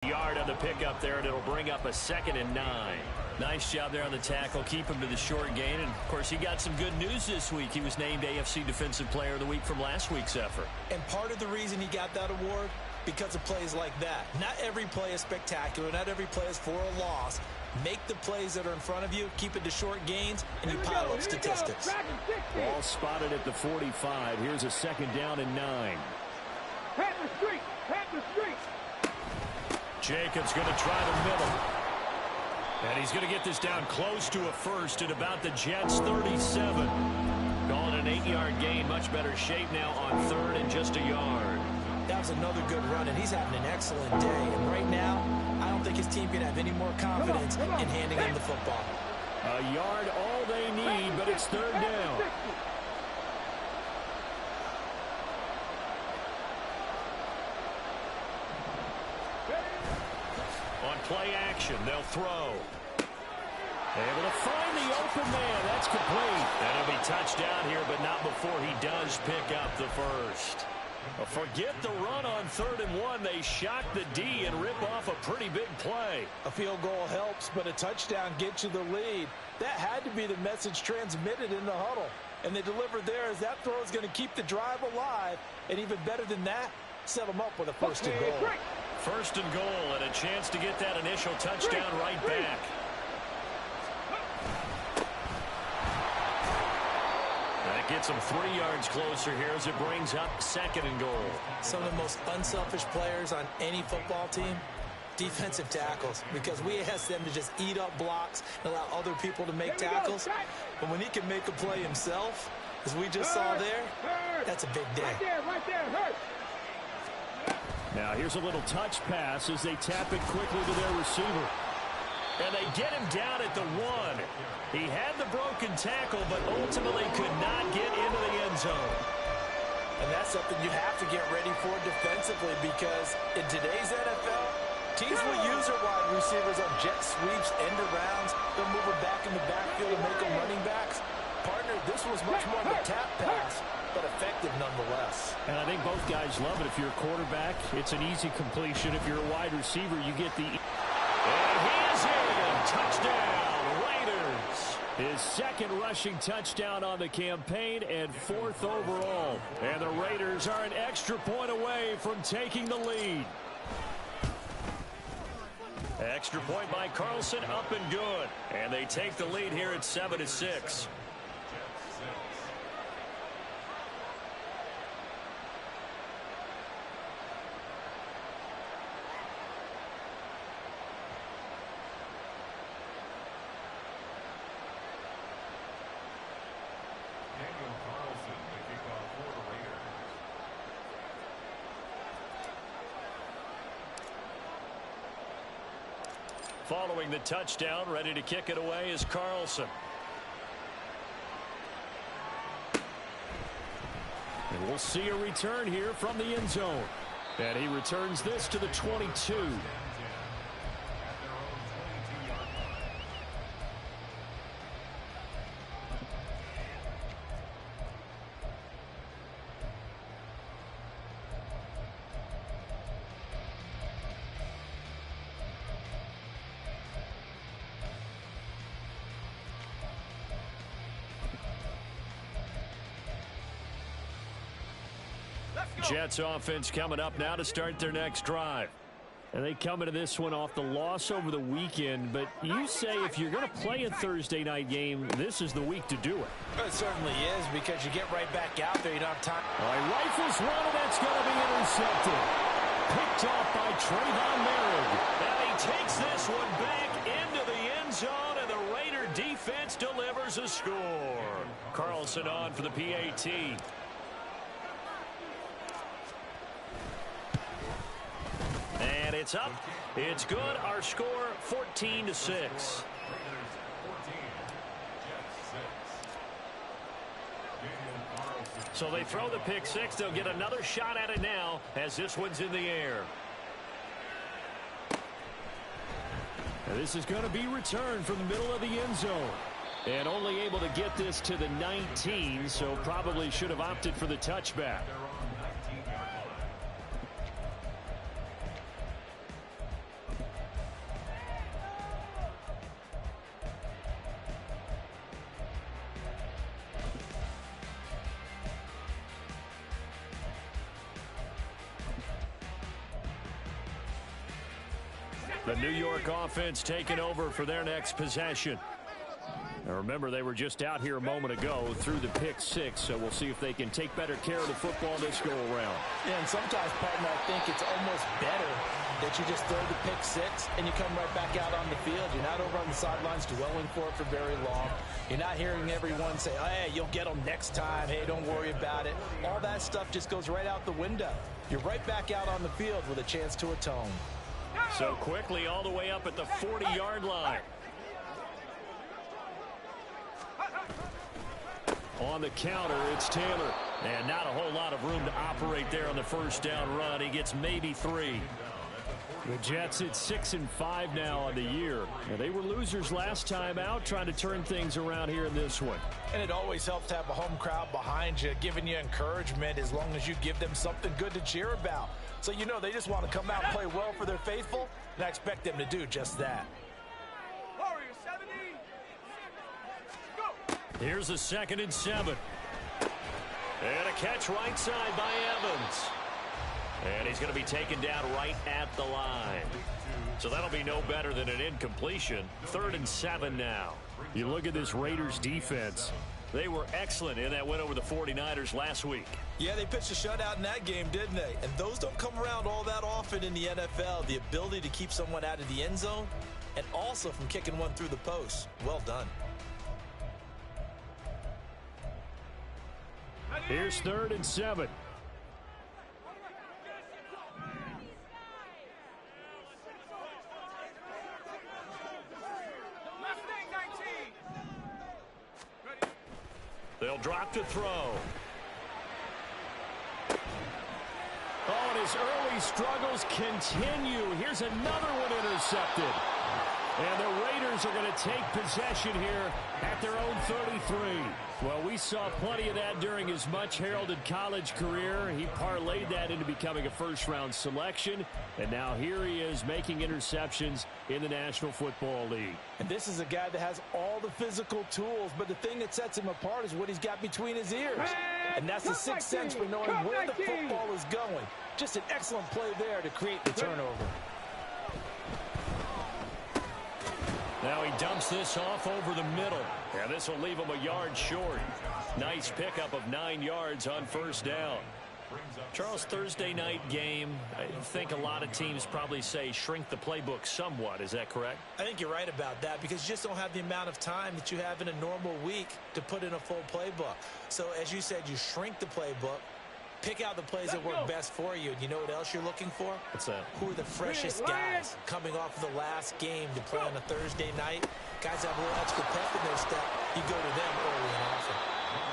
Yard on the pickup there, and it'll bring up a 2nd and 9. Nice job there on the tackle. Keep him to the short gain. And, of course, he got some good news this week. He was named AFC Defensive Player of the Week from last week's effort. And part of the reason he got that award, because of plays like that. Not every play is spectacular. Not every play is for a loss. Make the plays that are in front of you, keep it to short gains, and you pile up statistics. Ball spotted at the 45. Here's a 2nd down and 9. Jacobs going to try the middle. And he's going to get this down close to a first at about the Jets' 37. Calling an 8-yard gain. Much better shape now on 3rd and just a yard. That was another good run, and he's having an excellent day. And right now, I don't think his team can have any more confidence in handing him the football. A yard all they need, but it's 3rd down. On play action, they'll throw. Able to find the open man. That's complete. That'll be touchdown here, but not before he does pick up the first. Forget the run on 3rd and 1. They shock the D and rip off a pretty big play. A field goal helps, but a touchdown gets you the lead. That had to be the message transmitted in the huddle. And they delivered there as that throw is going to keep the drive alive. And even better than that, set them up with a 1st and goal. 1st and goal, and a chance to get that initial touchdown right back. That gets them 3 yards closer here as it brings up 2nd and goal. Some of the most unselfish players on any football team, defensive tackles, because we ask them to just eat up blocks and allow other people to make tackles. But when he can make a play himself, as we just saw there, that's a big day. Now here's a little touch pass as they tap it quickly to their receiver. And they get him down at the 1. He had the broken tackle, but ultimately could not get into the end zone. And that's something you have to get ready for defensively, because in today's NFL, teams will use their wide receivers on jet sweeps, end arounds. They'll move them back in the backfield and make them running backs. Partner, this was much more of a tap pass, but effective nonetheless. And I think both guys love it. If you're a quarterback, it's an easy completion. If you're a wide receiver, you get the... And he is in! Touchdown, Raiders! His 2nd rushing touchdown on the campaign and 4th overall. And the Raiders are an extra point away from taking the lead. Extra point by Carlson, up and good. And they take the lead here at 7-6. Following the touchdown, ready to kick it away is Carlson. And we'll see a return here from the end zone. And he returns this to the 22. Jets offense coming up now to start their next drive. And they come into this one off the loss over the weekend. But you say if you're going to play a Thursday night game, this is the week to do it. It certainly is, because you get right back out there. You don't have time. Rifles one, and that's going to be intercepted. Picked off by Trayvon Merrick. And he takes this one back into the end zone, and the Raider defense delivers a score. Carlson on for the PAT. And it's up. It's good. Our score, 14-6. So they throw the pick six. They'll get another shot at it now as this one's in the air. And this is going to be returned from the middle of the end zone. And only able to get this to the 19, so probably should have opted for the touchback. The New York offense taking over for their next possession. Now remember, they were just out here a moment ago through the pick six, so we'll see if they can take better care of the football this go-around. Yeah, and sometimes, partner, I think it's almost better that you just throw the pick six and you come right back out on the field. You're not over on the sidelines dwelling for it for very long. You're not hearing everyone say, oh, hey, you'll get them next time. Hey, don't worry about it. All that stuff just goes right out the window. You're right back out on the field with a chance to atone. So quickly all the way up at the 40-yard line. On the counter, it's Taylor. And not a whole lot of room to operate there on the first down run. He gets maybe 3. The Jets at 6-5 now on the year. Now, they were losers last time out, trying to turn things around here in this one. And it always helps to have a home crowd behind you, giving you encouragement as long as you give them something good to cheer about. So you know they just want to come out and play well for their faithful, and I expect them to do just that. Here's a 2nd and 7. And a catch right side by Evans. And he's going to be taken down right at the line. So that'll be no better than an incompletion. 3rd and 7 now. You look at this Raiders defense. They were excellent in that win over the 49ers last week. Yeah, they pitched a shutout in that game, didn't they? And those don't come around all that often in the NFL. The ability to keep someone out of the end zone and also from kicking one through the post. Well done. Here's 3rd and 7. They'll drop to throw. Oh, and his early struggles continue. Here's another one intercepted. And the Raiders are going to take possession here at their own 33. Well, we saw plenty of that during his much-heralded college career. He parlayed that into becoming a first-round selection. And now here he is making interceptions in the National Football League. And this is a guy that has all the physical tools, but the thing that sets him apart is what he's got between his ears. And that's the sixth sense for knowing where the football is going. Just an excellent play there to create the turnover. Now he dumps this off over the middle. And this will leave him a yard short. Nice pickup of 9 yards on first down. Charles, Thursday night game, I think a lot of teams probably say shrink the playbook somewhat. Is that correct? I think you're right about that because you just don't have the amount of time that you have in a normal week to put in a full playbook. So as you said, you shrink the playbook, pick out the plays that work best for you. And you know what else you're looking for? What's that? Who are the freshest guys coming off of the last game to play on a Thursday night? Guys have a little extra pep in their step. You go to them early and often.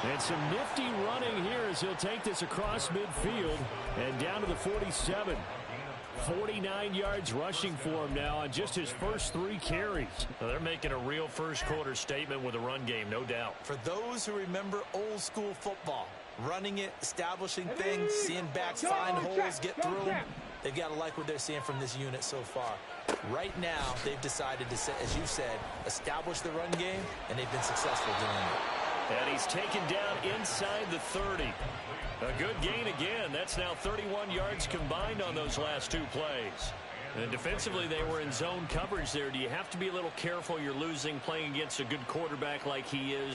And some nifty running here as he'll take this across midfield and down to the 47. 49 yards rushing for him now on just his first 3 carries. Well, they're making a real first-quarter statement with a run game, no doubt. For those who remember old-school football, running it, establishing things, seeing backs find holes, get through them, they've got to like what they're seeing from this unit so far. Right now, they've decided to, as you said, establish the run game, and they've been successful doing it. And he's taken down inside the 30. A good gain again. That's now 31 yards combined on those last 2 plays. And defensively, they were in zone coverage there. Do you have to be a little careful you're losing playing against a good quarterback like he is?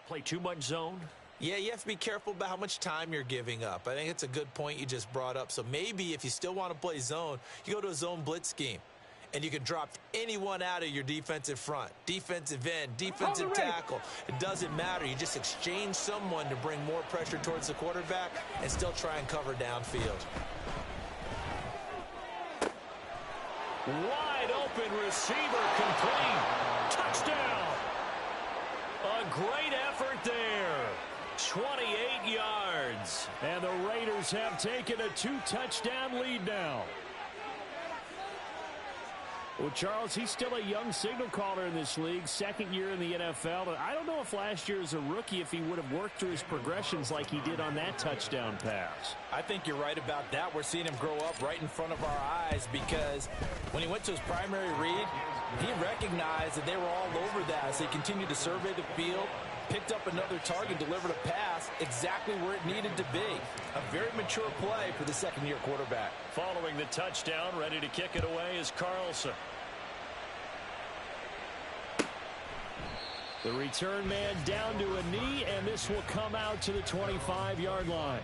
Play too much zone? Yeah, you have to be careful about how much time you're giving up. I think it's a good point you just brought up. So maybe if you still want to play zone, you go to a zone blitz scheme. And you can drop anyone out of your defensive front. Defensive end, defensive tackle. It doesn't matter. You just exchange someone to bring more pressure towards the quarterback and still try and cover downfield. Wide open receiver complete. Touchdown. A great effort there. 28 yards. And the Raiders have taken a 2-touchdown lead now. Well, Charles, he's still a young signal caller in this league, second year in the NFL. And I don't know if last year as a rookie, if he would have worked through his progressions like he did on that touchdown pass. I think you're right about that. We're seeing him grow up right in front of our eyes because when he went to his primary read, he recognized that they were all over that. So he continued to survey the field, picked up another target, delivered a pass exactly where it needed to be. A very mature play for the second-year quarterback. Following the touchdown, ready to kick it away is Carlson. The return man down to a knee, and this will come out to the 25-yard line.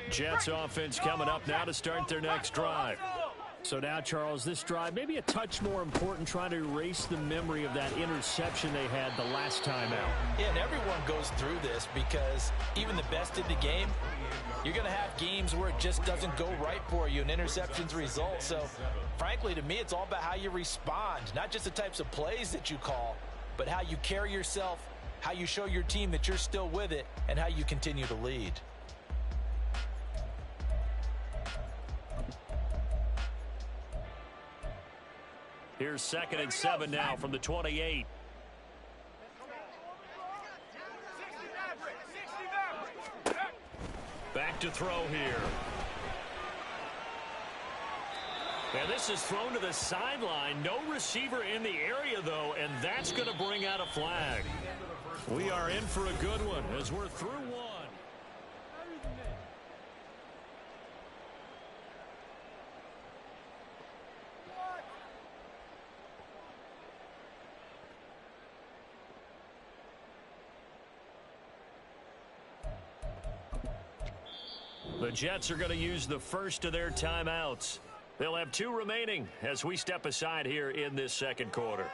Jets offense coming up now to start their next drive. So now, Charles, this drive maybe a touch more important, trying to erase the memory of that interception they had the last time out. Yeah, and everyone goes through this because even the best in the game, you're going to have games where it just doesn't go right for you and interceptions result. So, frankly, to me, it's all about how you respond, not just the types of plays that you call, but how you carry yourself, how you show your team that you're still with it, and how you continue to lead. Here's 2nd and 7 now from the 28. Back to throw here. And this is thrown to the sideline. No receiver in the area, though, and that's going to bring out a flag. We are in for a good one as we're through one. The Jets are going to use the first of their timeouts. They'll have 2 remaining as we step aside here in this second quarter.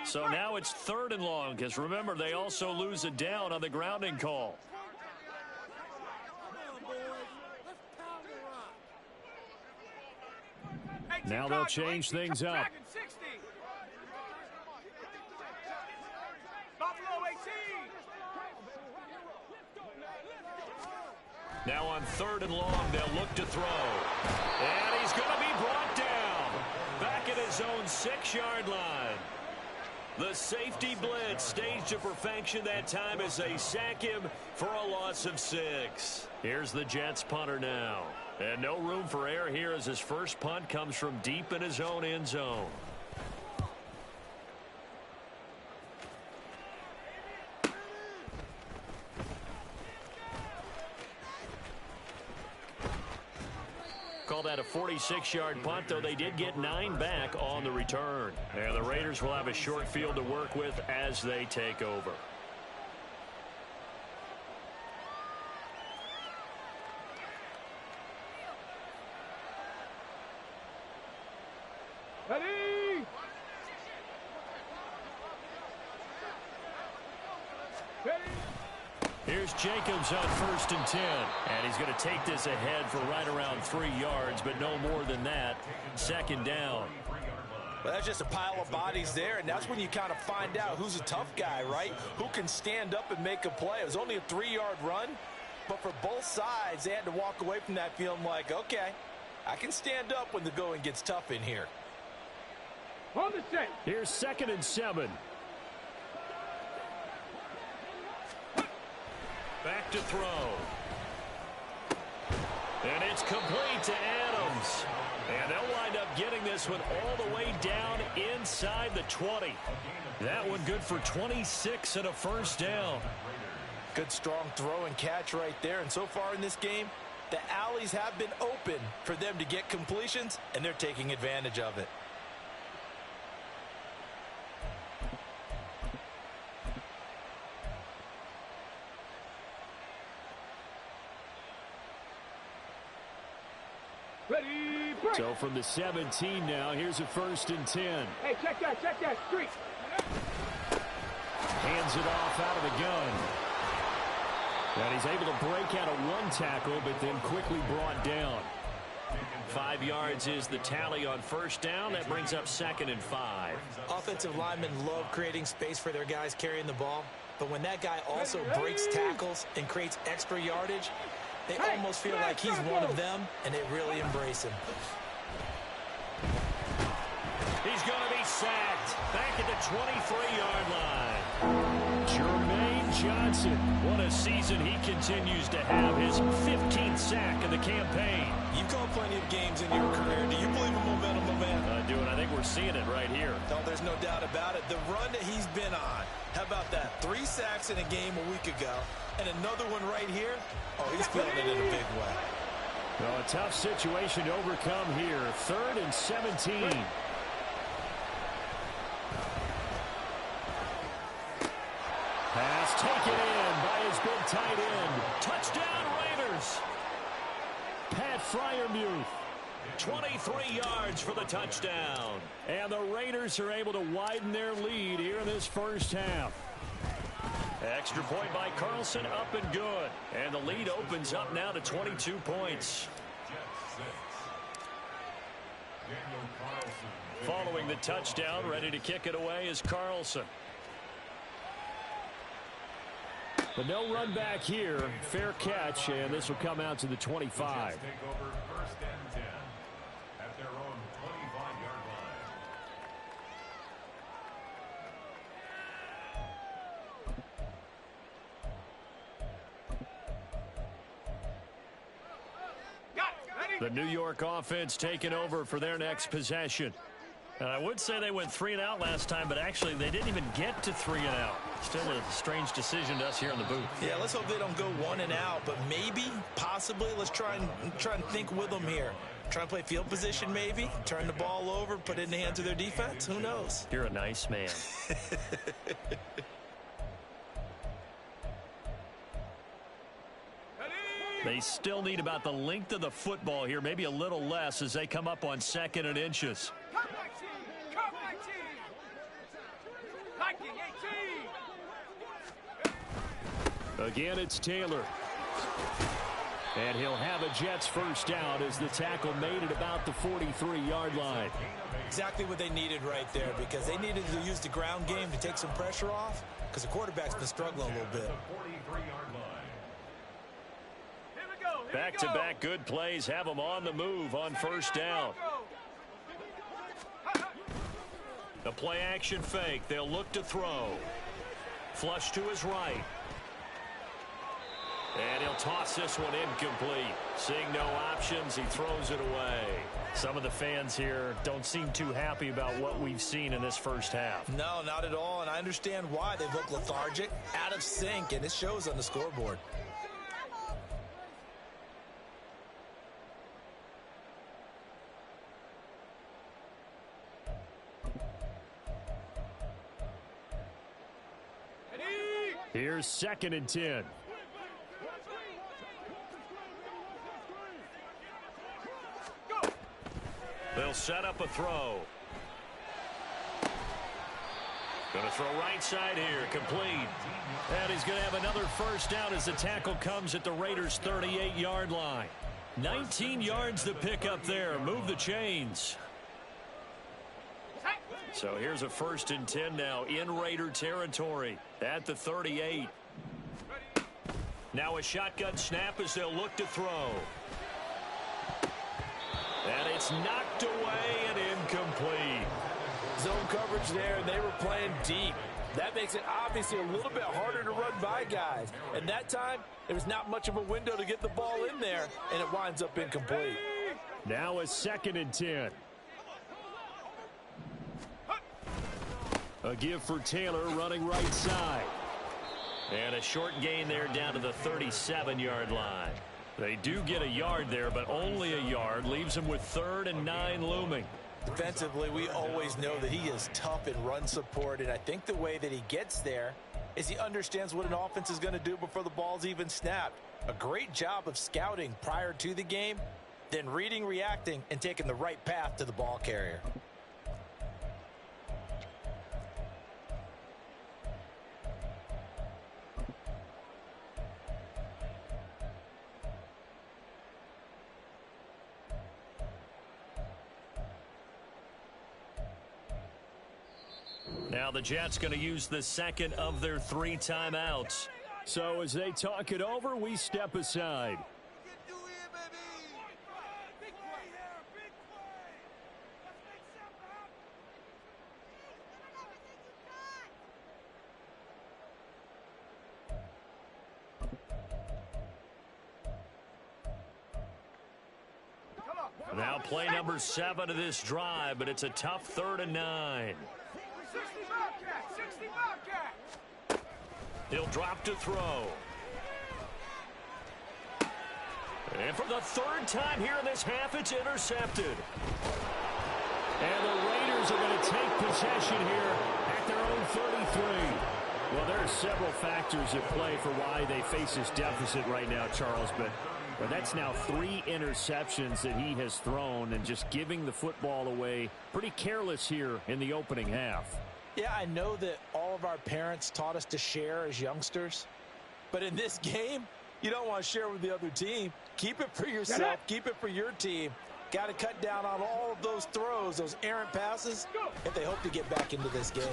So now it's 3rd and long, because remember, they also lose a down on the grounding call. Now they'll change things up. Now on 3rd and long, they'll look to throw. And he's going to be brought down. Back at his own 6-yard line. The safety blitz staged to perfection that time as they sack him for a loss of 6. Here's the Jets punter now. And no room for error here as his first punt comes from deep in his own end zone. Call that a 46-yard punt, though they did get 9 back on the return. And the Raiders will have a short field to work with as they take over. Ready? Ready? Here's Jacobs on 1st and 10. And he's going to take this ahead for right around 3 yards, but no more than that. 2nd down. Well, that's just a pile of bodies there, and that's when you kind of find out who's a tough guy, right? Who can stand up and make a play. It was only a 3-yard run, but for both sides, they had to walk away from that feeling like, okay, I can stand up when the going gets tough in here. On the set. Here's 2nd and 7. Back to throw. And it's complete to Adams. And they'll wind up getting this one all the way down inside the 20. That one good for 26 and a 1st down. Good strong throw and catch right there. And so far in this game, the alleys have been open for them to get completions, and they're taking advantage of it. Ready, break. So from the 17 now, here's a 1st and 10. Hey, check that, street. Hands it off out of the gun. And he's able to break out of one tackle, but then quickly brought down. 5 yards is the tally on 1st down. That brings up 2nd and 5. Offensive linemen love creating space for their guys carrying the ball. But when that guy also breaks tackles and creates extra yardage, they almost feel like he's one of them, and they really embrace him. He's going to be sacked back at the 23-yard line. Jermaine Johnson. What a season he continues to have. His 15th sack of the campaign. You've called plenty of games in your career. Do you believe in momentum, my man? I do, and I think we're seeing it right here. No, there's no doubt about it. The run that he's been on. How about that? 3 sacks in a game a week ago, and another one right here. Oh, he's feeling it in a big way. Well, a tough situation to overcome here. 3rd and 17. Pass taken in by his big tight end. Touchdown, Raiders. Pat Freiermuth. 23 yards for the touchdown. And the Raiders are able to widen their lead here in this 1st half. Extra point by Carlson, up and good. And the lead opens up now to 22 points. Following the touchdown, ready to kick it away is Carlson. But no run back here. Fair catch, and this will come out to the 25. The New York offense taking over for their next possession. And I would say they went 3 and out last time, but actually they didn't even get to 3 and out. Still a strange decision to us here in the booth. Yeah, let's hope they don't go 1 and out, but maybe, possibly, let's try and think with them here. Try and play field position maybe, turn the ball over, put it in the hands of their defense. Who knows? You're a nice man. They still need about the length of the football here, maybe a little less as they come up on 2nd and inches. Again, it's Taylor. And he'll have a Jets 1st down as the tackle made at about the 43-yard line. Exactly what they needed right there, because they needed to use the ground game to take some pressure off, because the quarterback's been struggling a little bit. Back-to-back good plays have them on the move on 1st down. The play-action fake. They'll look to throw. Flush to his right. And he'll toss this one incomplete. Seeing no options, he throws it away. Some of the fans here don't seem too happy about what we've seen in this 1st half. No, not at all, and I understand why. They look lethargic, out of sync, and it shows on the scoreboard. Here's 2nd and 10. They'll set up a throw. Going to throw right side here, complete. And he's going to have another 1st down as the tackle comes at the Raiders' 38-yard line. 19 yards to pick up there. Move the chains. So here's a 1st and 10 now in Raider territory at the 38. Now a shotgun snap as they'll look to throw. And it's knocked away and incomplete. Zone coverage there, and they were playing deep. That makes it obviously a little bit harder to run by guys. And that time, there was not much of a window to get the ball in there, and it winds up incomplete. Now a 2nd and 10. A give for Taylor running right side. And a short gain there down to the 37-yard line. They do get a yard there, but only a yard. Leaves them with 3rd and 9 looming. Defensively, we always know that he is tough in run support, and I think the way that he gets there is he understands what an offense is going to do before the ball's even snapped. A great job of scouting prior to the game, then reading, reacting, and taking the right path to the ball carrier. Now the Jets going to use the second of their 3 timeouts. So as they talk it over, we step aside. Now play number 7 of this drive, but it's a tough 3rd and 9. 60 Bobcat! 60 Bobcat! He'll drop to throw. And for the 3rd time here in this half, it's intercepted. And the Raiders are going to take possession here at their own 33. Well, there are several factors at play for why they face this deficit right now, Charles, but that's now 3 interceptions that he has thrown and just giving the football away pretty careless here in the opening half. Yeah, I know that all of our parents taught us to share as youngsters, but in this game, you don't want to share with the other team. Keep it for yourself. Keep it for your team. Got to cut down on all of those throws, those errant passes, if they hope to get back into this game.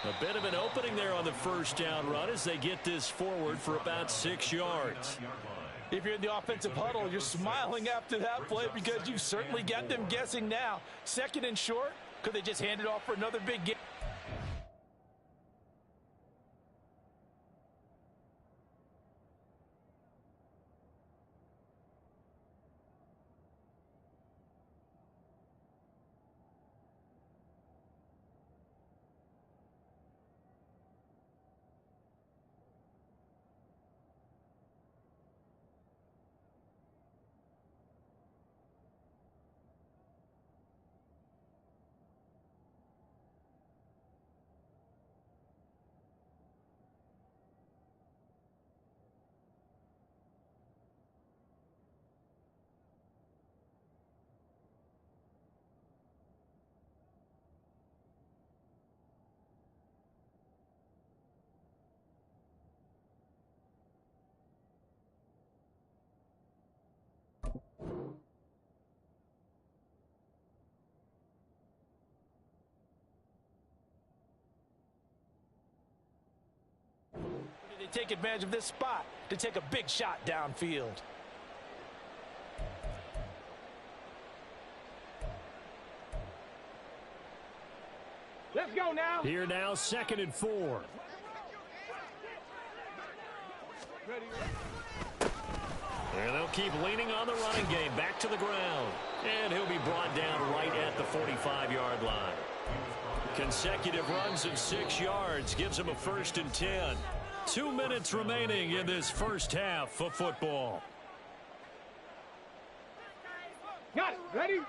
A bit of an opening there on the first down run as they get this forward for about 6 yards. If you're in the offensive huddle, you're smiling after that play because you certainly got them guessing now. 2nd and short, could they just hand it off for another big game? They take advantage of this spot to take a big shot downfield. Let's go now. Here now, 2nd and 4. Ready. And they'll keep leaning on the running game back to the ground. And he'll be brought down right at the 45-yard line. Consecutive runs of 6 yards gives him a 1st and 10. 2 minutes remaining in this first half of football. Got it. Ready?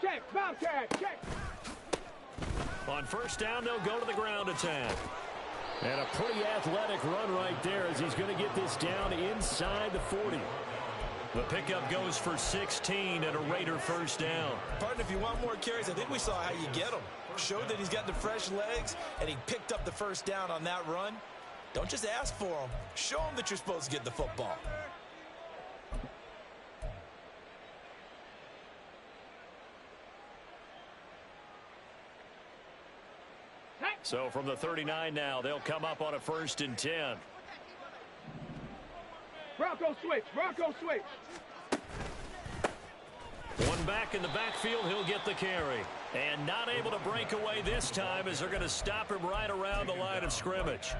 Check. Bobcat. Check. On 1st down, they'll go to the ground attack. And a pretty athletic run right there as he's going to get this down inside the 40. The pickup goes for 16 and a Raider 1st down. Partner, if you want more carries, I think we saw how you get them. Showed that he's got the fresh legs, and he picked up the 1st down on that run. Don't just ask for them. Show them that you're supposed to get the football. So from the 39 now, they'll come up on a 1st and 10. Bronco switch. Bronco switch. One back in the backfield, he'll get the carry. And not able to break away this time as they're going to stop him right around the line of scrimmage.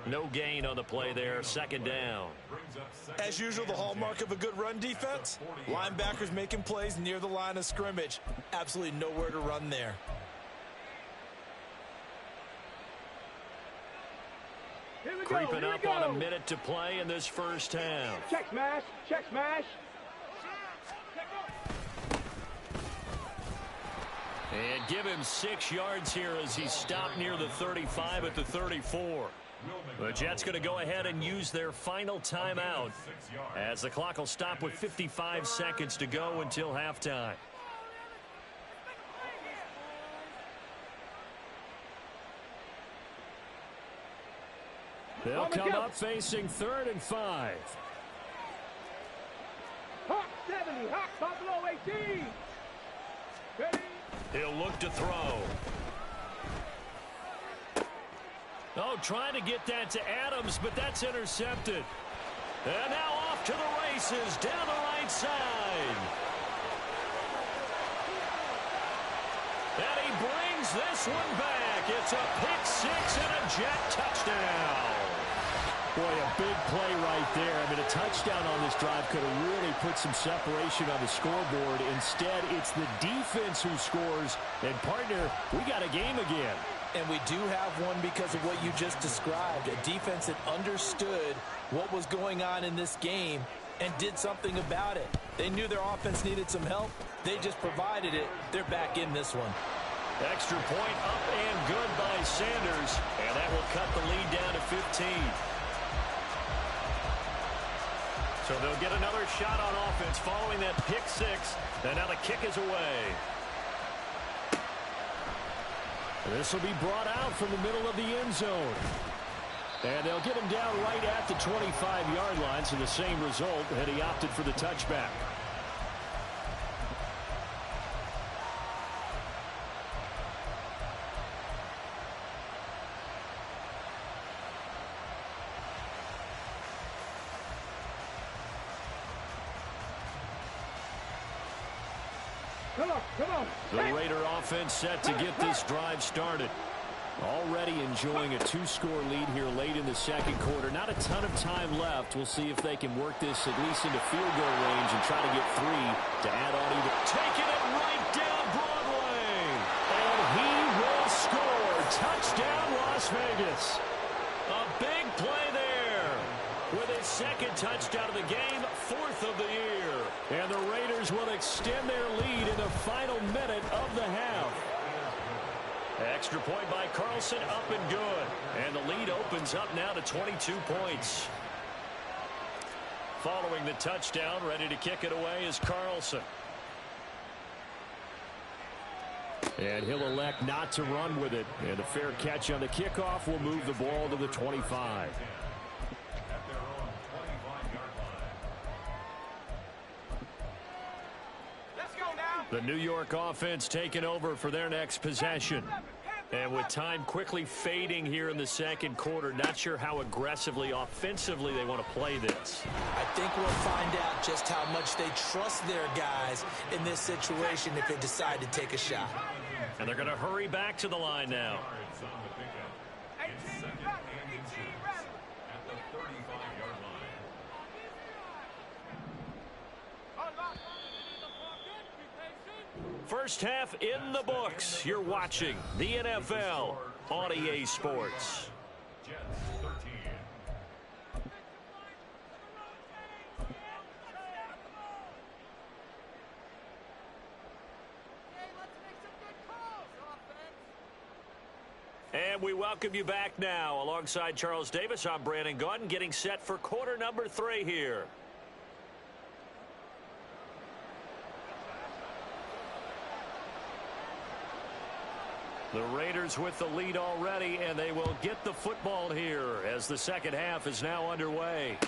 No gain on the play there, 2nd down. As usual, the hallmark of a good run defense, linebackers making plays near the line of scrimmage. Absolutely nowhere to run there. Here we Creeping go. up on a minute to play in this first half. Check smash. Check smash. And give him 6 yards here as he stopped near the 35 at the 34. The Jets going to go ahead and use their final timeout as the clock will stop with 55 seconds to go until halftime. They'll come up facing 3rd and 5. Hawk 70, Hawk Buffalo 18. Ready? He'll look to throw. Oh, trying to get that to Adams, but that's intercepted. And now off to the races down the right side. And he brings this one back. It's a pick six and a Jet touchdown. Boy, a big play right there. I mean, a touchdown on this drive could have really put some separation on the scoreboard. Instead, it's the defense who scores. And, partner, we got a game again. And we do have one because of what you just described. A defense that understood what was going on in this game and did something about it. They knew their offense needed some help. They just provided it. They're back in this one. Extra point up and good by Sanders. And that will cut the lead down to 15. So they'll get another shot on offense following that pick six. And now the kick is away. This will be brought out from the middle of the end zone. And they'll get him down right at the 25-yard line, so the same result, and he opted for the touchback. Come on. The Raider offense set to get this drive started. Already enjoying a 2-score lead here late in the second quarter. Not a ton of time left. We'll see if they can work this at least into field goal range and try to get 3 to add on even. Taking it right down Broadway. And he will score. Touchdown, Las Vegas. A big play there. With his second touchdown of the game, 4th of the year. And the Raiders will extend their lead in the final minute of the half. Extra point by Carlson, up and good. And the lead opens up now to 22 points. Following the touchdown, ready to kick it away is Carlson. And he'll elect not to run with it. And a fair catch on the kickoff will move the ball to the 25. The New York offense taking over for their next possession. And with time quickly fading here in the second quarter, not sure how aggressively, offensively they want to play this. I think we'll find out just how much they trust their guys in this situation if they decide to take a shot. And they're going to hurry back to the line now. First half in the books. You're watching the NFL on EA Sports. And we welcome you back now. Alongside Charles Davis, I'm Brandon Gaudin, getting set for quarter number 3 here. The Raiders with the lead already, and they will get the football here as the second half is now underway.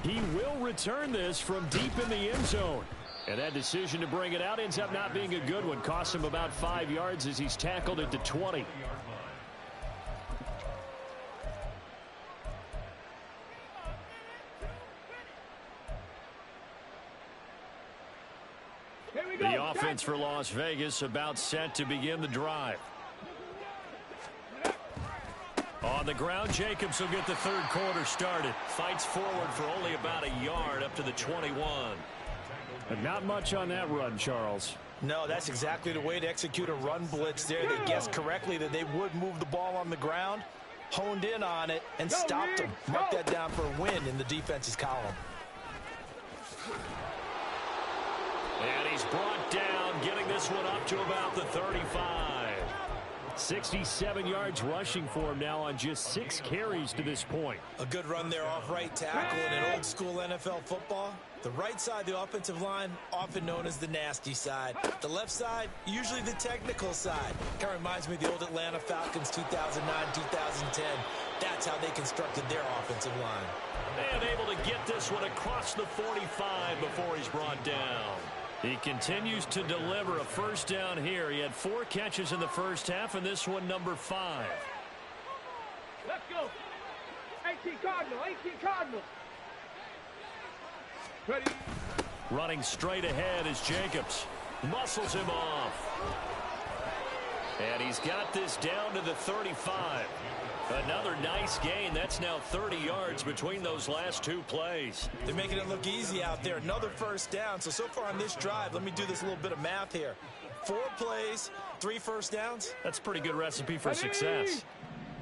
He will return this from deep in the end zone. And that decision to bring it out ends up not being a good one. Costs him about 5 yards as he's tackled at the 20. The offense for Las Vegas about set to begin the drive. On the ground, Jacobs will get the third quarter started. Fights forward for only about a yard up to the 21. And not much on that run, Charles. No, that's exactly the way to execute a run blitz there. They guessed correctly that they would move the ball on the ground, honed in on it, and stopped them. Mark that down for a win in the defense's column. And he's brought down, getting this one up to about the 35. 67 yards rushing for him now on just 6 carries to this point. A good run there off right tackle in an old school NFL football. The right side, the offensive line, often known as the nasty side. The left side, usually the technical side. Kind of reminds me of the old Atlanta Falcons 2009, 2010. That's how they constructed their offensive line. And able to get this one across the 45 before he's brought down. He continues to deliver a first down here. He had 4 catches in the first half, and this one number 5. Let's go. 18 Cardinal, 18 Cardinal. Ready. Running straight ahead is Jacobs. Muscles him off. And he's got this down to the 35. Another nice gain. That's now 30 yards between those last 2 plays. They're making it look easy out there. Another first down. So far on this drive, let me do this little bit of math here. 4 plays, 3 first downs. That's a pretty good recipe for success.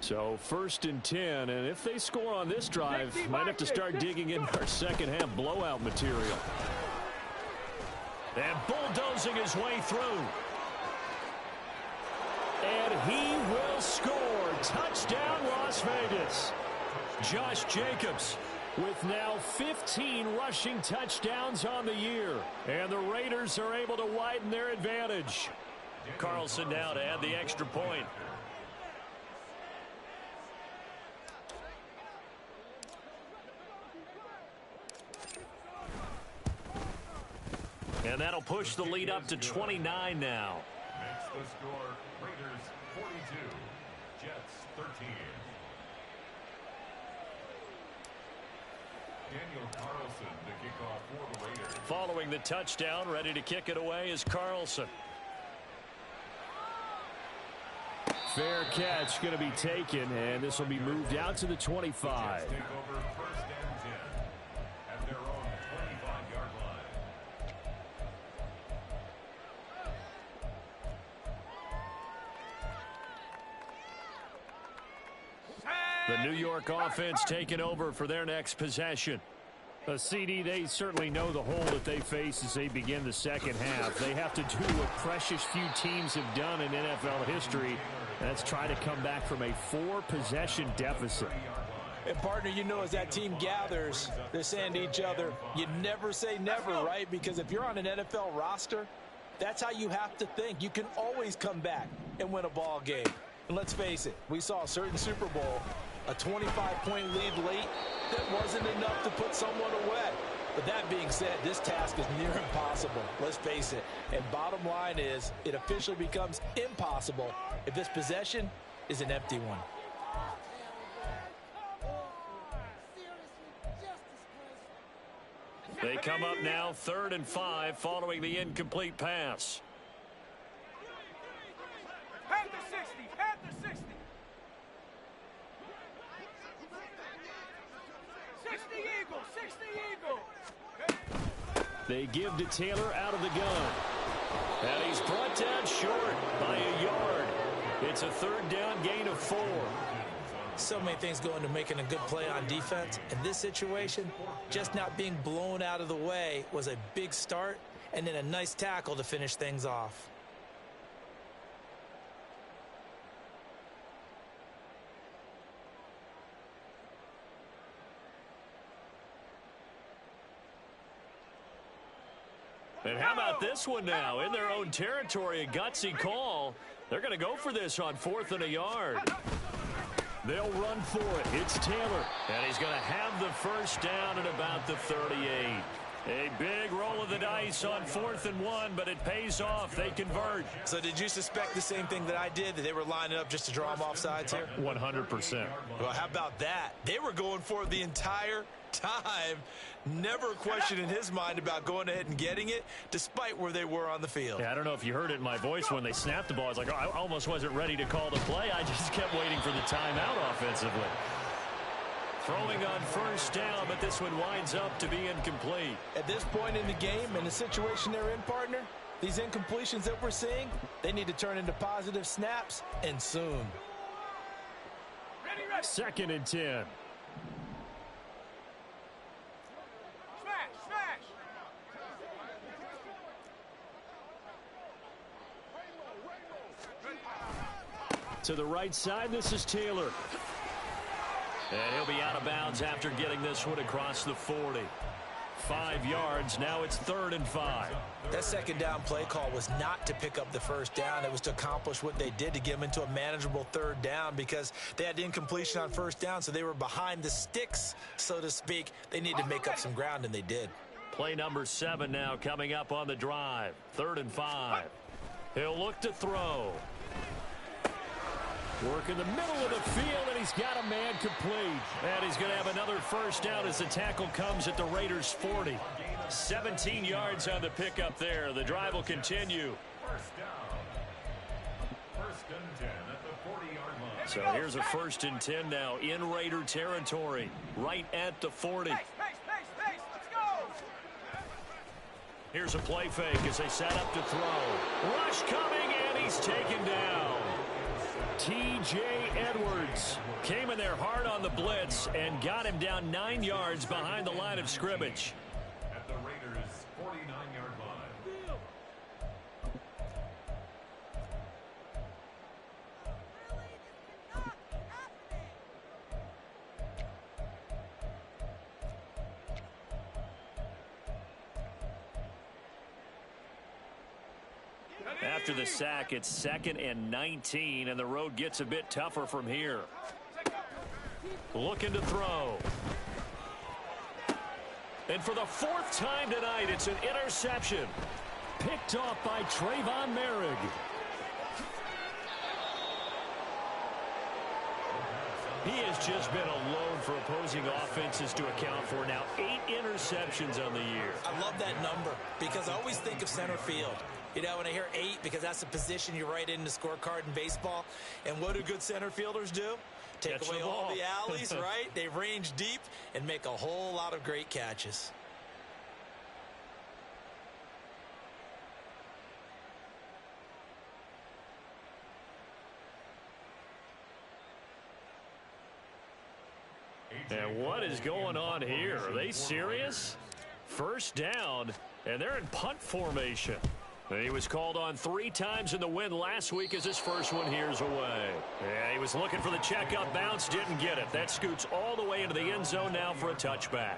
So 1st and 10, and if they score on this drive, might have to start digging in our second half blowout material. And bulldozing his way through. And he will score. Touchdown, Las Vegas. Josh Jacobs with now 15 rushing touchdowns on the year. And the Raiders are able to widen their advantage. Carlson now to add the extra point. And that'll push the lead up to 29 now. Makes the score Raiders 42, Jets 13. Daniel Carlson to kick off for the Raiders. Following the touchdown, ready to kick it away is Carlson. Fair catch going to be taken, and this will be moved out to the 25. Take over 1st and 10 at their own 25-yard line. The New York offense taking over for their next possession. A CD, they certainly know the hole that they face as they begin the second half. They have to do what precious few teams have done in NFL history. That's try to come back from a 4-possession deficit. And partner, you know, as that team gathers, they're saying to each other, you never say never, right? Because if you're on an NFL roster, that's how you have to think. You can always come back and win a ball game. And let's face it, we saw a certain Super Bowl, a 25-point lead late, that wasn't enough to put someone away. But that being said, this task is near impossible. Let's face it. And bottom line is, it officially becomes impossible if this possession is an empty one. They come up now 3rd and 5 following the incomplete pass. Head to 60, head to 60. 60 Eagle, 60 Eagle. They give to Taylor out of the gun. And he's brought down short by a yard. It's a 3rd down gain of 4. So many things go into making a good play on defense. In this situation, just not being blown out of the way was a big start, and then a nice tackle to finish things off. And how about this one now? In their own territory, a gutsy call. They're going to go for this on 4th and a yard. They'll run for it. It's Taylor. And he's going to have the first down at about the 38. A big roll of the dice on 4th and 1, but it pays off. They convert. So did you suspect the same thing that I did, that they were lining up just to draw them off sides here? 100%. Well, how about that? They were going for it the entire time. Never a question in his mind about going ahead and getting it, despite where they were on the field. Yeah, I don't know if you heard it in my voice when they snapped the ball. I was like, oh, I almost wasn't ready to call the play. I just kept waiting for the timeout offensively. Throwing on first down, but this one winds up to be incomplete. At this point in the game, in the situation they're in, partner, these incompletions that we're seeing, they need to turn into positive snaps, and soon. 2nd and 10. To the right side, this is Taylor. And he'll be out of bounds after getting this one across the 40. 5 yards. Now it's 3rd and 5. That second down play call was not to pick up the first down. It was to accomplish what they did, to get them into a manageable 3rd down, because they had incompletion on first down, so they were behind the sticks, so to speak. They needed to make up some ground, and they did. Play number 7 now coming up on the drive. 3rd and 5. He'll look to throw. Work in the middle of the field, and he's got a man complete. And he's going to have another first down as the tackle comes at the Raiders' 40. 17 yards on the pickup there. The drive will continue. First down. 1st and 10 at the 40-yard line. So here's a 1st and 10 now in Raider territory, right at the 40. Pace, let's go! Here's a play fake as they set up to throw. Rush coming, and he's taken down. T.J. Edwards Came in there hard on the blitz and got him down 9 yards behind the line of scrimmage. At the Raiders' 49-yard line. After the sack, it's 2nd and 19, and the road gets a bit tougher from here. Looking to throw. And for the 4th time tonight, it's an interception. picked off by Trayvon Merrick. He has just been a load for opposing offenses to account for. Now 8 interceptions on the year. I love that number because I always think of center field. You know, when I hear 8, because that's the position you write in the scorecard in baseball. And what do good center fielders do? Take away all the alleys, right? They range deep and make a whole lot of great catches. And what is going on here? Are they serious? First down, and they're in punt formation. And he was called on 3 times in the win last week as his first one here's away. Yeah, he was looking for the checkup bounce, didn't get it. That scoots all the way into the end zone now for a touchback.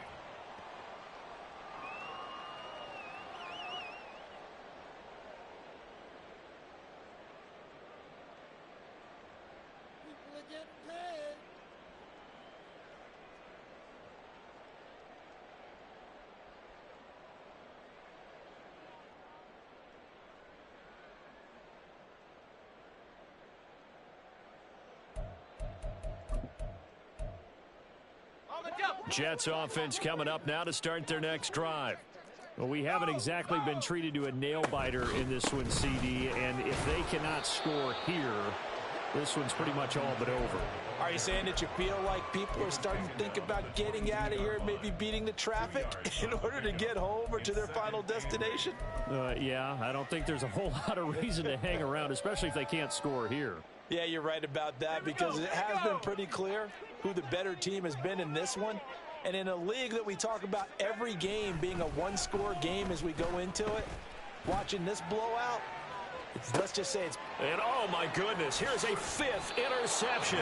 Jets offense coming up now to start their next drive. Well, we haven't exactly been treated to a nail-biter in this one, CD, and if they cannot score here, this one's pretty much all but over. Are you saying that you feel like people are starting to think about getting out of here and maybe beating the traffic in order to get home or to their final destination? Yeah, I don't think there's a whole lot of reason to hang around, especially if they can't score here. Yeah, you're right about that because it has been pretty clear who the better team has been in this one. And in a league that we talk about every game being a one-score game as we go into it, watching this blowout, let's just say it's... And oh my goodness, here's a 5th interception.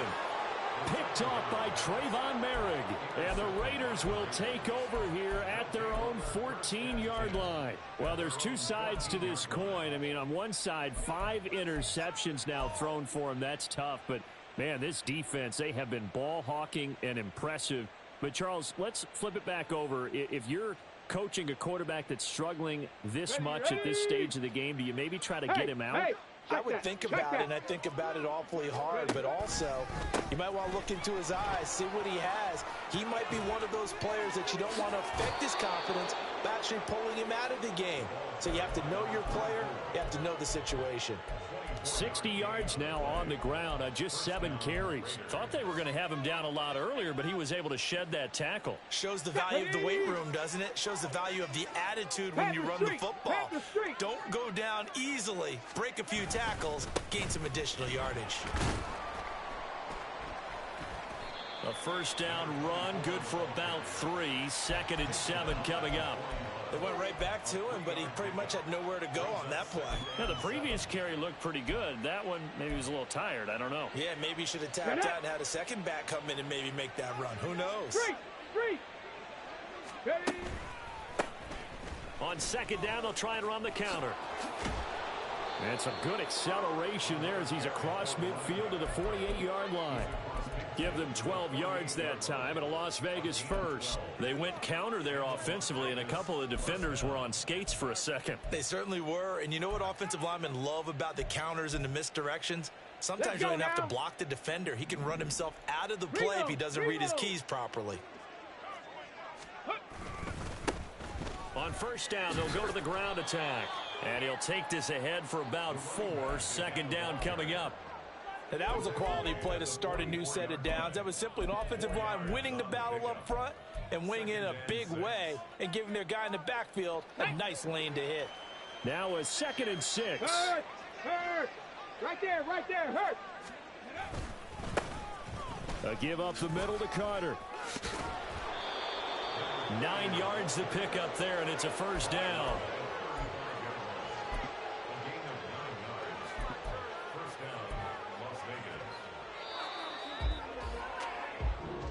Picked off by Trayvon Merrick. And the Raiders will take over here at their own 14-yard line. Well, there's 2 sides to this coin. I mean, on one side, 5 interceptions now thrown for them. That's tough. But, man, this defense, they have been ball hawking and impressive. But, Charles, let's flip it back over. If you're coaching a quarterback that's struggling this much at this stage of the game, do you maybe try to get him out? I would think about it, and I think about it awfully hard, but also you might want to look into his eyes, see what he has. He might be one of those players that you don't want to affect his confidence by actually pulling him out of the game. So you have to know your player, you have to know the situation. 60 yards now on the ground on just 7 carries. Thought they were going to have him down a lot earlier, but he was able to shed that tackle. Shows the value of the weight room, doesn't it? Shows the value of the attitude when you run the football. Don't go down easily. Break a few tackles, gain some additional yardage. A first down run, good for about 3. 2nd and 7 coming up. They went right back to him, but he pretty much had nowhere to go on that play. Yeah, the previous carry looked pretty good. That one, maybe he was a little tired. I don't know. Yeah, maybe he should have tapped out and had a second back come in and maybe make that run. Who knows? Three. Ready. On 2nd down, they'll try and run the counter. And some good acceleration there as he's across midfield to the 48-yard line. Give them 12 yards that time and a Las Vegas first. They went counter there offensively, and a couple of defenders were on skates for a second. They certainly were, and you know what offensive linemen love about the counters and the misdirections? Sometimes you don't have to block the defender. He can run himself out of the play if he doesn't read his keys properly. On first down, they'll go to the ground attack. And he'll take this ahead for about 4. 2nd down coming up. And that was a quality play to start a new set of downs. That was simply an offensive line winning the battle up front and winning in a big way and giving their guy in the backfield a nice lane to hit. Now a 2nd and 6. Hurt. Right there, hurt. A give up the middle to Carter. 9 yards to pick up there, and it's a first down.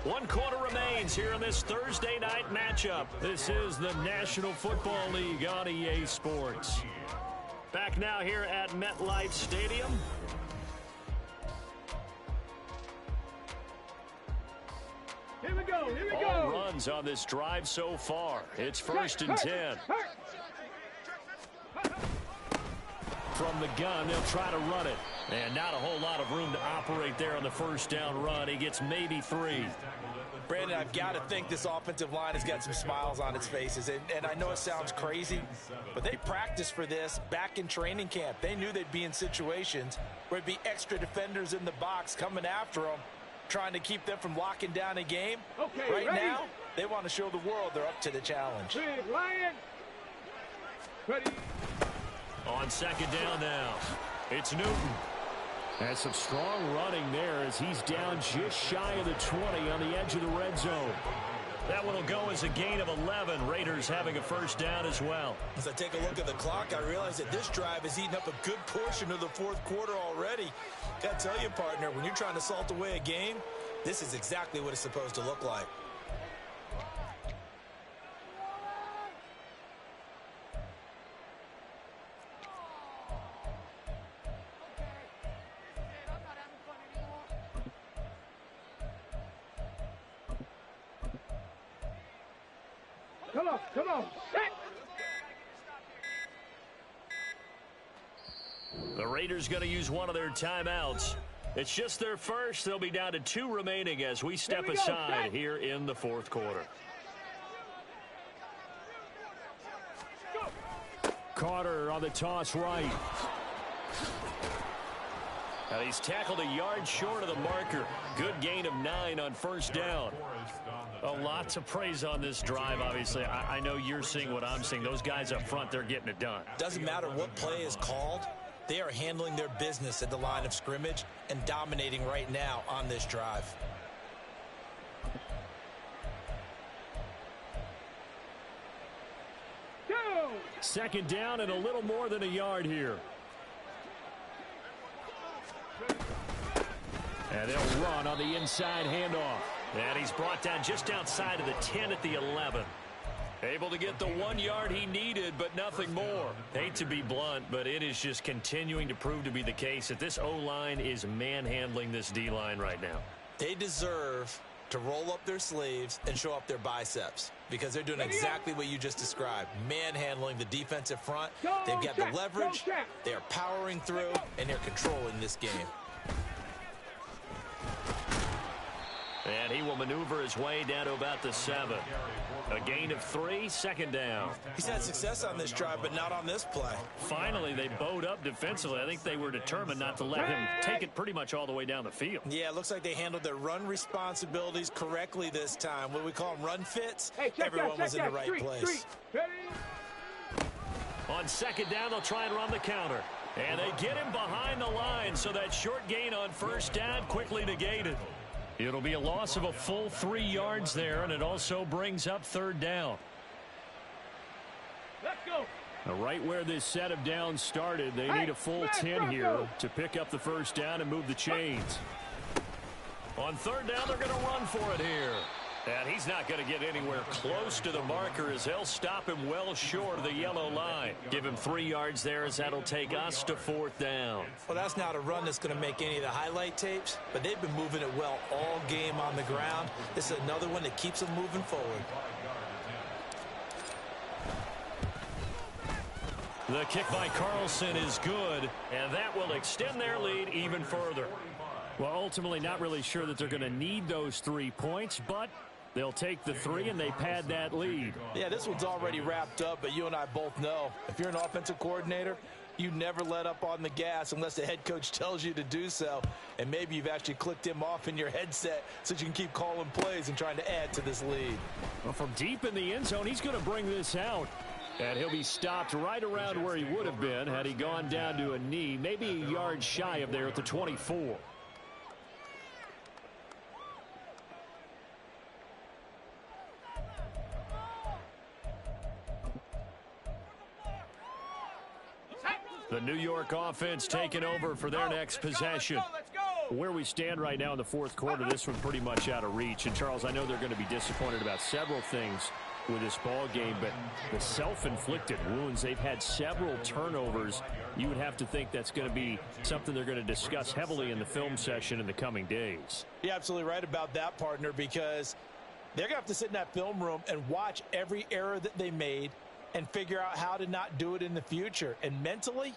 One quarter remains here in this Thursday night matchup. This is the National Football League on EA Sports. Back now here at MetLife Stadium. Here we go. All runs on this drive so far. It's 1st and 10. From the gun, they'll try to run it. And not a whole lot of room to operate there on the first down run. He gets maybe 3. Brandon, I've got to think this offensive line has got some smiles on its faces. And I know it sounds crazy, but they practiced for this back in training camp. They knew they'd be in situations where there'd be extra defenders in the box coming after them, trying to keep them from locking down a game. Okay, right ready? now, they want to show the world they're up to the challenge. Big Lion. Ready. On 2nd down now, it's Newton. And some strong running there as he's down just shy of the 20 on the edge of the red zone. That one will go as a gain of 11. Raiders having a first down as well. As I take a look at the clock, I realize that this drive has eaten up a good portion of the 4th quarter already. Got to tell you, partner, when you're trying to salt away a game, this is exactly what it's supposed to look like. Come on. Set. The Raiders going to use one of their timeouts. It's just their first. They'll be down to 2 remaining as we step aside here in the 4th quarter. Carter on the toss right. Now he's tackled a yard short of the marker. Good gain of 9 on first down. A lot to praise on this drive, obviously. I know you're seeing what I'm seeing. Those guys up front, they're getting it done. Doesn't matter what play is called. They are handling their business at the line of scrimmage and dominating right now on this drive. Go. 2nd down and a little more than a yard here. And they'll run on the inside handoff. And he's brought down just outside of the 10 at the 11. Able to get the 1 yard he needed, but nothing more. Hate to be blunt, but it is just continuing to prove to be the case that this O-line is manhandling this D-line right now. They deserve to roll up their sleeves and show up their biceps because they're doing exactly what you just described, manhandling the defensive front. They've got the leverage, they are powering through, and they're controlling this game. And he will maneuver his way down to about the 7. A gain of 3, 2nd down. He's had success on this drive, but not on this play. Finally, they bowed up defensively. I think they were determined not to let him take it pretty much all the way down the field. Yeah, it looks like they handled their run responsibilities correctly this time. What we call them run fits. Hey, everyone was in the right place. Ready. On 2nd down, they'll try and run the counter. And they get him behind the line, so that short gain on first down quickly negated. It'll be a loss of a full 3 yards there, and it also brings up third down. Let's go. Now, right where this set of downs started, they need a full 10 here to pick up the first down and move the chains. On third down, they're going to run for it here. And he's not going to get anywhere close to the marker as they'll stop him well short of the yellow line. Give him 3 yards there as that'll take us to fourth down. Well, that's not a run that's going to make any of the highlight tapes, but they've been moving it well all game on the ground. This is another one that keeps them moving forward. The kick by Carlson is good, and that will extend their lead even further. Well, ultimately not really sure that they're going to need those 3 points, but they'll take the 3 and they pad that lead. Yeah, this one's already wrapped up, but you and I both know if you're an offensive coordinator, you never let up on the gas unless the head coach tells you to do so. And maybe you've actually clicked him off in your headset so you can keep calling plays and trying to add to this lead. Well, from deep in the end zone, he's going to bring this out. And he'll be stopped right around where he would have been had he gone down to a knee, maybe a yard shy of there at the 24. The New York offense taking over for their next possession. Where we stand right now in the fourth quarter, this one pretty much out of reach. And, Charles, I know they're going to be disappointed about several things with this ball game, but the self-inflicted wounds, they've had several turnovers. You would have to think that's going to be something they're going to discuss heavily in the film session in the coming days. You're absolutely right about that, partner, because they're going to have to sit in that film room and watch every error that they made and figure out how to not do it in the future. And mentally,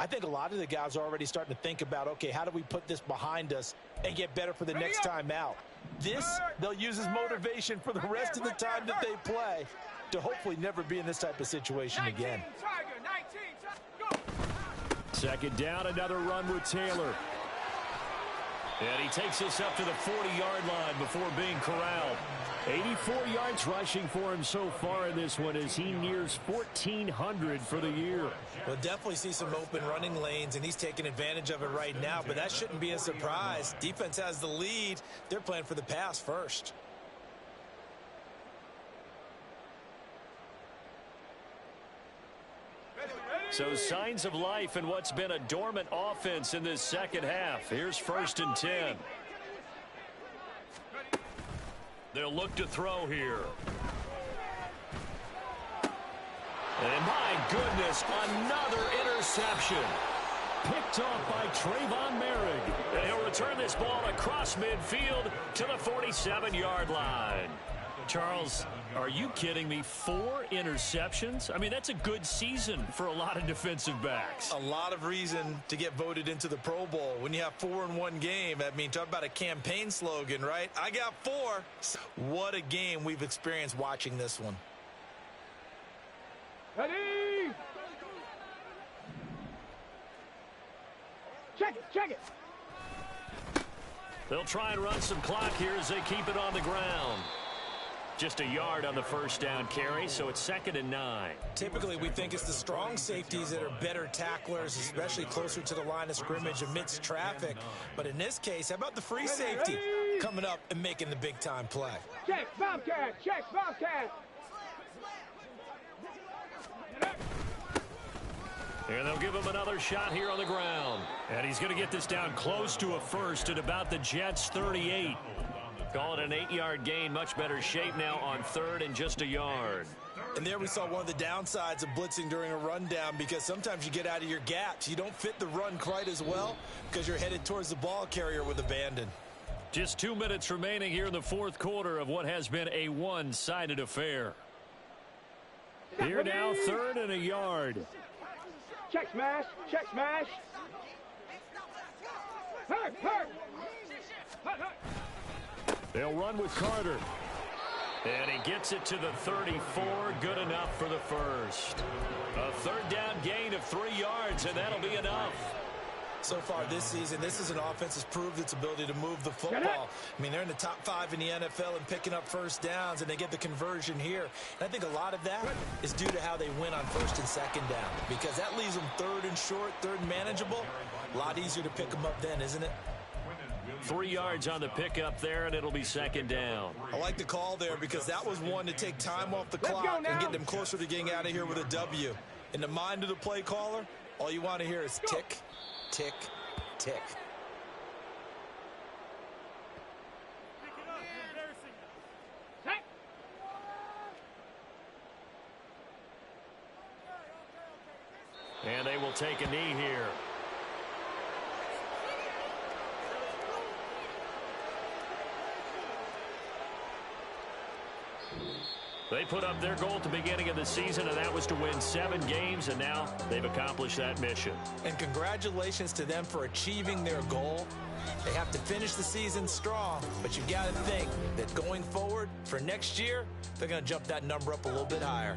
I think a lot of the guys are already starting to think about, okay, how do we put this behind us and get better for the next time out? This, they'll use as motivation for the rest of the time that they play to hopefully never be in this type of situation again. Second down, another run with Taylor. And he takes us up to the 40-yard line before being corralled. 84 yards rushing for him so far in this one as he nears 1,400 for the year. We'll definitely see some open running lanes, and he's taking advantage of it right now, but that shouldn't be a surprise. Defense has the lead. They're playing for the pass first. So signs of life in what's been a dormant offense in this second half. Here's 1st and 10. They'll look to throw here. And my goodness, another interception. Picked off by Trayvon Merrick. And he'll return this ball across midfield to the 47-yard line. Charles, are you kidding me? 4 interceptions? I mean, that's a good season for a lot of defensive backs. A lot of reason to get voted into the Pro Bowl. When you have 4 in one game, I mean, talk about a campaign slogan, right? I got 4. What a game we've experienced watching this one. Ready? Check it. They'll try and run some clock here as they keep it on the ground. Just a yard on the first down carry, so it's 2nd and 9. Typically, we think it's the strong safeties that are better tacklers, especially closer to the line of scrimmage amidst traffic. But in this case, how about the free safety coming up and making the big-time play? Check Bobcat. And they'll give him another shot here on the ground. And he's going to get this down close to a first at about the Jets' 38. Call it an 8-yard gain. Much better shape now on 3rd and just a yard. And there we saw one of the downsides of blitzing during a rundown, because sometimes you get out of your gaps. You don't fit the run quite as well because you're headed towards the ball carrier with abandon. Just 2 minutes remaining here in the fourth quarter of what has been a one-sided affair. Here now, 3rd and a yard. Check smash. Hurt. They'll run with Carter. And he gets it to the 34. Good enough for the first. A 3rd down gain of 3 yards, and that'll be enough. So far this season, this is an offense that's proved its ability to move the football. I mean, they're in the top 5 in the NFL and picking up first downs, and they get the conversion here. And I think a lot of that is due to how they win on 1st and 2nd down, because that leaves them 3rd and short, 3rd and manageable. A lot easier to pick them up then, isn't it? 3 yards on the pickup there, and it'll be second down. I like the call there because that was one to take time off the clock and get them closer to getting out of here with a W. In the mind of the play caller, all you want to hear is tick, tick, tick. And they will take a knee here. They put up their goal at the beginning of the season, and that was to win 7 games, and now they've accomplished that mission. And congratulations to them for achieving their goal. They have to finish the season strong, but you've got to think that going forward for next year, they're going to jump that number up a little bit higher.